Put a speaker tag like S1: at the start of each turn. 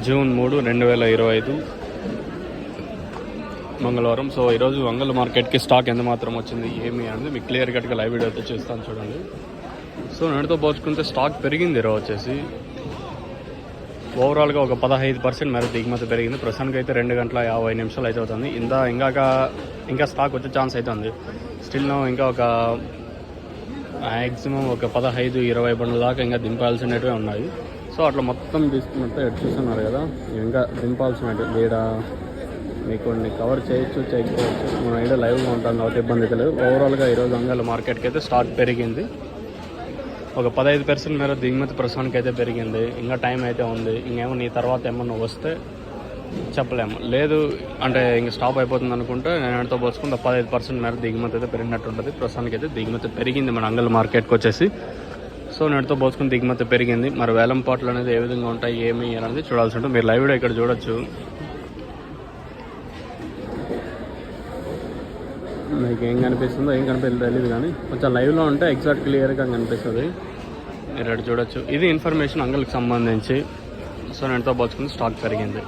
S1: June 3, 2025 మంగళవారం. So ఈరోజు వంగల్ మార్కెట్కి స్టాక్ ఎంత మాత్రం వచ్చింది ఏమి అనేది మీకు క్లియర్ కట్గా లైవ్ వీడియో అయితే చూస్తాను చూడండి. సో నేటితో పోల్చుకుంటే స్టాక్ పెరిగింది ఈరోజు వచ్చేసి ఓవరాల్గా ఒక 15% మేర దిగుమతి పెరిగింది. ప్రస్తుతానికి అయితే 2 గంటల 50 నిమిషాలు అయితే అవుతుంది. ఇంకా స్టాక్ వచ్చే ఛాన్స్ అయితే ఉంది. స్టిల్ ఇంకా ఒక మ్యాక్సిమం ఒక 15-20 బండ్ల దాకా ఇంకా దింపాల్సినవి ఉన్నాయి. సో అట్లా మొత్తం తీసుకున్నట్టు చూస్తున్నారు కదా, ఇంకా దింపాల్సినవి లేదా మీకు కొన్ని కవర్ చేయకపోవచ్చు. మన ఐడియా లైవ్గా ఉంటాం కాబట్టి ఇబ్బంది అయితే లేదు. ఓవరాల్గా ఈరోజు వంగల్ మార్కెట్కి అయితే స్టాక్ పెరిగింది. ఒక 15% మేర దిగుమతి ప్రస్తుతానికి అయితే పెరిగింది. ఇంకా టైం అయితే ఉంది. ఇంకేమో నీ తర్వాత ఏమన్నా వస్తే చెప్పలేము. లేదు అంటే ఇంక స్టాప్ అయిపోతుంది అనుకుంటే నేనుతో పోల్చుకుంటే 15% మేర దిగుమతి అయితే పెరిగినట్టు ఉంటుంది. ప్రస్తుతానికి అయితే దిగుమతి పెరిగింది మన వంగల్ మార్కెట్కి వచ్చేసి. సో నేటితో పోల్చుకుని దిగుమతి పెరిగింది. మరి వేలం పాటలు అనేది ఏ విధంగా ఉంటాయి ఏమి అనేది చూడాల్సి ఉంటుంది. మీరు లైవ్ వీడియో ఇక్కడ చూడొచ్చు. మీకు ఏం కనిపిస్తుందో ఏం కనిపిస్తుందో తెలియదు, కానీ కొంచెం లైవ్లో ఉంటే ఎగ్జాక్ట్ క్లియర్గా కనిపిస్తుంది. మీరు ఇక్కడ చూడొచ్చు. ఇది ఇన్ఫర్మేషన్ వంగల్కి సంబంధించి. సో నేటితో పోల్చుకుని స్టాక్ పెరిగింది.